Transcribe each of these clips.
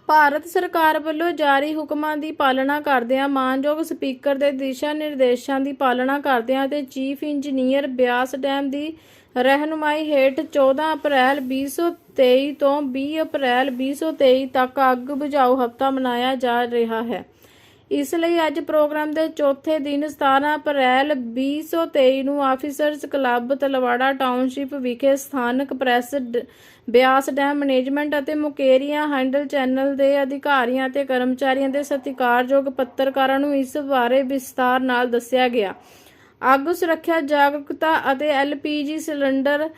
ਭਾਰਤ ਸਰਕਾਰ ਵੱਲੋਂ ਜਾਰੀ ਹੁਕਮਾਂ ਦੀ ਪਾਲਣਾ ਕਰਦਿਆਂ ਮਾਨਯੋਗ ਸਪੀਕਰ ਦੇ ਦਿਸ਼ਾ ਨਿਰਦੇਸ਼ਾਂ ਦੀ ਪਾਲਣਾ ਕਰਦਿਆਂ ਅਤੇ ਚੀਫ ਇੰਜੀਨੀਅਰ ਬਿਆਸ ਡੈਮ ਦੀ ਰਹਿਨੁਮਾਈ ਹੇਠ 14 ਅਪ੍ਰੈਲ 2023 ਤੋਂ 20 ਅਪ੍ਰੈਲ 2023 ਤੱਕ ਅੱਗ ਬੁਝਾਊ ਹਫ਼ਤਾ ਮਨਾਇਆ ਜਾ ਰਿਹਾ ਹੈ। ਇਸ ਲਈ ਅੱਜ ਪ੍ਰੋਗਰਾਮ ਦੇ ਚੌਥੇ ਦਿਨ 17 ਅਪ੍ਰੈਲ 2023 ਨੂੰ ਆਫੀਸਰਸ ਕਲੱਬ ਤਲਵਾੜਾ ਟਾਊਨਸ਼ਿਪ ਵਿਖੇ ਸਥਾਨਕ ਪ੍ਰੈਸ ਬਿਆਸ ਡੈਮ ਮੈਨੇਜਮੈਂਟ ਅਤੇ ਮੁਕੇਰੀਆਂ ਹੈਂਡਲ ਚੈਨਲ ਦੇ ਅਧਿਕਾਰੀਆਂ ਅਤੇ ਕਰਮਚਾਰੀਆਂ ਦੇ ਸਤਿਕਾਰਯੋਗ ਪੱਤਰਕਾਰਾਂ ਨੂੰ ਇਸ ਬਾਰੇ ਵਿਸਤਾਰ ਨਾਲ ਦੱਸਿਆ ਗਿਆ। ਅੱਗ ਸੁਰੱਖਿਆ ਜਾਗਰੂਕਤਾ ਅਤੇ LPG ਸਿਲੰਡਰ,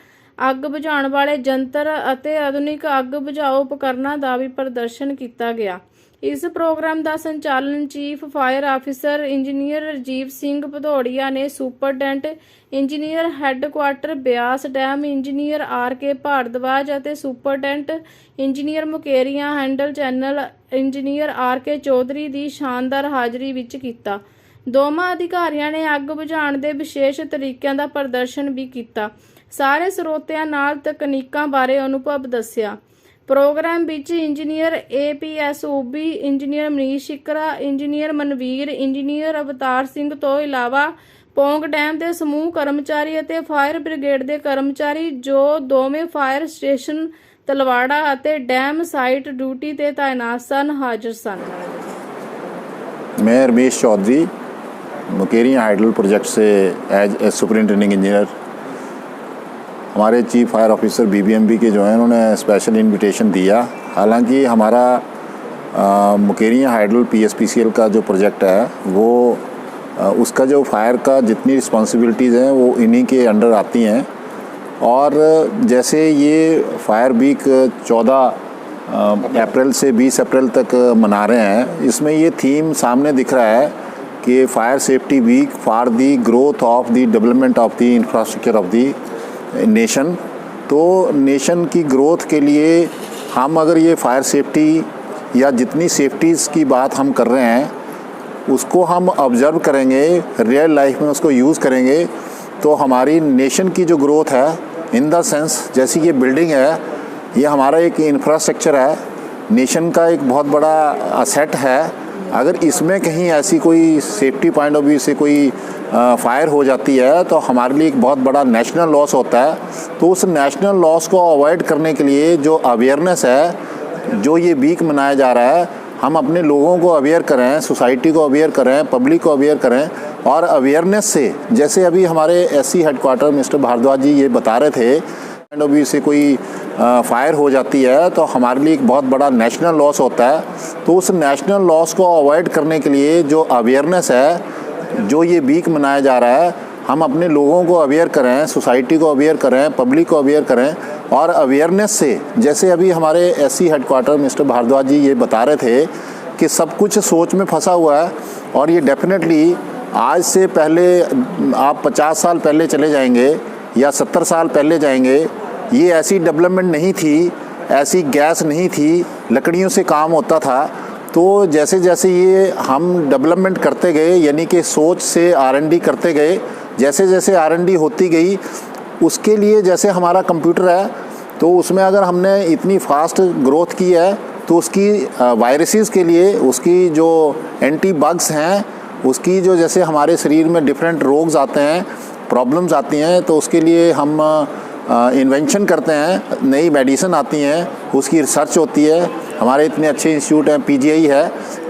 ਅੱਗ ਬੁਝਾਉਣ ਵਾਲੇ ਯੰਤਰ ਅਤੇ ਆਧੁਨਿਕ ਅੱਗ ਬੁਝਾਊ ਉਪਕਰਨਾਂ ਦਾ ਵੀ ਪ੍ਰਦਰਸ਼ਨ ਕੀਤਾ ਗਿਆ। ਇਸ ਪ੍ਰੋਗਰਾਮ ਦਾ ਸੰਚਾਲਨ chief fire officer engineer Rajeev Singh Bhadauria ਨੇ, superintendent engineer headquarters Beas dam engineer RK Bhardwaj ਅਤੇ superintendent engineer Mukerian hydel channel engineer RK Chaudhary ਦੀ ਸ਼ਾਨਦਾਰ ਹਾਜ਼ਰੀ ਵਿੱਚ ਕੀਤਾ। ਦੋਵਾਂ ਅਧਿਕਾਰੀਆਂ ਨੇ ਅੱਗ ਬੁਝਾਉਣ ਦੇ ਵਿਸ਼ੇਸ਼ ਤਰੀਕਿਆਂ ਦਾ ਪ੍ਰਦਰਸ਼ਨ ਵੀ ਕੀਤਾ। ਸਾਰੇ ਸਰੋਤਿਆਂ ਨਾਲ ਤਕਨੀਕਾਂ ਬਾਰੇ ਅਨੁਭਵ ਦੱਸਿਆ। ਪ੍ਰੋਗਰਾਮ ਵਿੱਚ engineer APS OB, engineer Manish Shikra, engineer Manveer, engineer Avtar Singh ਤੋਂ ਇਲਾਵਾ ਪੌਂਗ ਡੈਮ ਦੇ ਸਮੂਹ ਕਰਮਚਾਰੀ ਅਤੇ ਫਾਇਰ ਬ੍ਰਿਗੇਡ ਦੇ ਕਰਮਚਾਰੀ ਜੋ ਦੋਵੇਂ ਫਾਇਰ ਸਟੇਸ਼ਨ ਤਲਵਾੜਾ ਅਤੇ ਡੈਮ ਸਾਈਟ ਡਿਊਟੀ ਤੇ ਤਾਇਨਾਤ ਸਨ ਹਾਜ਼ਰ ਸਨ। मैं रमेश चौधरी मुकेरियां हाइडल प्रोजेक्ट से एज ए सुपरिटेंडिंग इंजीनियर, हमारे चीफ फायर ऑफिसर BBMB के जो हैं उन्होंने स्पेशल इनविटेशन दिया। हालांकि हमारा मुकेरियां हाइडल PSPCL का जो प्रोजेक्ट है वो उसका जो फायर का जितनी रिस्पॉन्सिबिलिटीज़ हैं वो इन्हीं के अंडर आती हैं। और जैसे ये फायर वीक 14 अप्रैल से 20 अप्रैल तक मना रहे हैं, इसमें ये थीम सामने दिख रहा है कि fire safety week for the growth of the development of the infrastructure of the nation. तो नेशन की ग्रोथ के लिए हम अगर ये फायर सेफ्टी या जितनी सेफ्टीज़ की बात हम कर रहे हैं उसको हम ऑब्ज़र्व करेंगे, रियल लाइफ में उसको यूज़ करेंगे, तो हमारी नेशन की जो ग्रोथ है इन द सेंस जैसी ये बिल्डिंग है, ये हमारा एक इंफ्रास्ट्रक्चर है, नेशन का एक बहुत बड़ा असेट है। अगर इसमें कहीं ऐसी कोई सेफ्टी पॉइंट ऑफ व्यू से कोई फायर हो जाती है तो हमारे लिए एक बहुत बड़ा नेशनल लॉस होता है। तो उस नेशनल लॉस को अवॉइड करने के लिए जो अवेयरनेस है, जो ये वीक मनाया जा रहा है, हम अपने लोगों को अवेयर करें, सोसाइटी को अवेयर करें, पब्लिक को अवेयर करें। और अवेयरनेस से जैसे अभी हमारे SC हेडक्वार्टर मिस्टर भारद्वाज जी ये बता रहे थे, पॉइंट ऑफ व्यू से कोई फायर हो जाती है तो हमारे लिए एक बहुत बड़ा नेशनल लॉस होता है। तो उस नेशनल लॉस को अवॉइड करने के लिए जो अवेयरनेस है, जो ये वीक मनाया जा रहा है, हम अपने लोगों को अवेयर करें, सोसाइटी को अवेयर करें, पब्लिक को अवेयर करें। और अवेयरनेस से जैसे अभी हमारे SC हेडक्वार्टर मिस्टर भारद्वाज जी ये बता रहे थे कि सब कुछ सोच में फंसा हुआ है। और ये डेफिनेटली आज से पहले आप 50 साल पहले चले जाएंगे या 70 साल पहले जाएंगे, ये ऐसी डेवलपमेंट नहीं थी, ऐसी गैस नहीं थी, लकड़ियों से काम होता था। तो जैसे जैसे ये हम डेवलपमेंट करते गए, यानी कि सोच से R&D करते गए, जैसे जैसे R&D होती गई, उसके लिए जैसे हमारा कंप्यूटर है तो उसमें अगर हमने इतनी फास्ट ग्रोथ की है तो उसकी वायरसेस के लिए उसकी जो एंटी बग्स हैं, उसकी जो जैसे हमारे शरीर में डिफरेंट रोग्स आते हैं, प्रॉब्लम्स आती हैं, तो उसके लिए हम इन्वेंशन करते हैं, नई मेडिसिन आती हैं, उसकी रिसर्च होती है। हमारे इतने अच्छे इंस्टीट्यूट हैं, PGI है।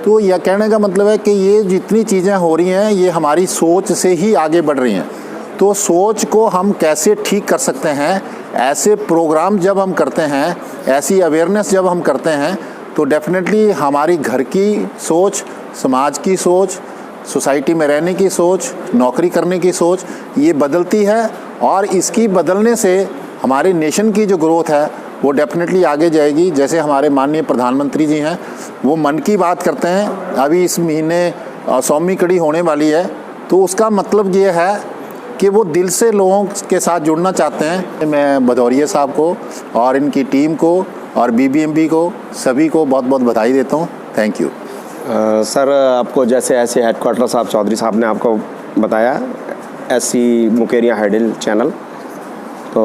तो यह कहने का मतलब है कि ये जितनी चीज़ें हो रही हैं ये हमारी सोच से ही आगे बढ़ रही हैं। तो सोच को हम कैसे ठीक कर सकते हैं, ऐसे प्रोग्राम जब हम करते हैं, ऐसी अवेयरनेस जब हम करते हैं, तो डेफिनेटली हमारी घर की सोच, समाज की सोच, सोसाइटी में रहने की सोच, नौकरी करने की सोच ये बदलती है। और इसकी बदलने से हमारे नेशन की जो ग्रोथ है वो डेफिनेटली आगे जाएगी। जैसे हमारे माननीय प्रधानमंत्री जी हैं, वो मन की बात करते हैं, अभी इस महीने 100वीं कड़ी होने वाली है, तो उसका मतलब ये है कि वो दिल से लोगों के साथ जुड़ना चाहते हैं। मैं भदौरिया साहब को और इनकी टीम को और BBMB को सभी को बहुत बहुत बधाई देता हूँ। Thank you. सर, आपको जैसे ऐसे हेडक्वार्टर साहब चौधरी साहब ने आपको बताया, SC मुकेरियां हाइडल चैनल, तो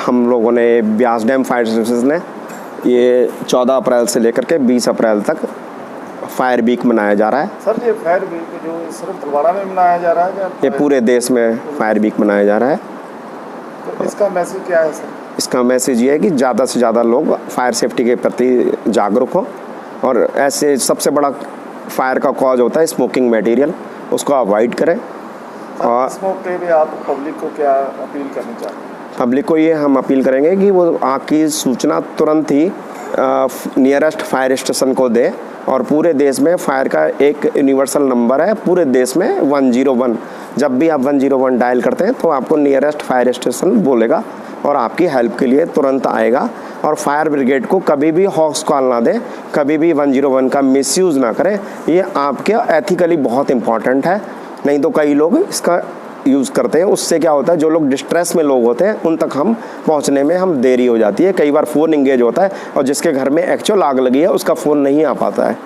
हम लोगों ने ब्यास डैम फायर सर्विसेज ने ये 14 अप्रैल से लेकर के 20 अप्रैल तक फायर वीक मनाया जा रहा है। सर ये फायर वीक जो सिर्फ तलवाड़ा में मनाया जा रहा है या ये पूरे देश में फायर वीक मनाया जा रहा है। तो इसका मैसेज क्या है सर? इसका मैसेज ये है कि ज़्यादा से ज़्यादा लोग फायर सेफ्टी के प्रति जागरूक हों, और ऐसे सबसे बड़ा फायर का कॉज होता है स्मोकिंग मटेरियल, उसको अवॉइड करें। और इस मौके पे आप पब्लिक को क्या अपील करना चाहते हैं? पब्लिक को ये हम अपील करेंगे कि वो आग की सूचना तुरंत ही नियरेस्ट फायर स्टेशन को दे, और पूरे देश में फायर का एक यूनिवर्सल नंबर है पूरे देश में 101। जब भी आप 101 डायल करते हैं तो आपको नियरेस्ट फायर स्टेशन बोलेगा और आपकी हेल्प के लिए तुरंत आएगा। और फायर ब्रिगेड को कभी भी हॉक्स कॉल ना दें, कभी भी 101 का मिसयूज़ ना करें। ये आपके एथिकली बहुत इंपॉर्टेंट है, नहीं तो कई लोग इसका यूज़ करते हैं। उससे क्या होता है, जो लोग डिस्ट्रेस में लोग होते हैं उन तक हम पहुंचने में हम देरी हो जाती है। कई बार फ़ोन इंगेज होता है और जिसके घर में एक्चुअल आग लगी है उसका फ़ोन नहीं आ पाता है।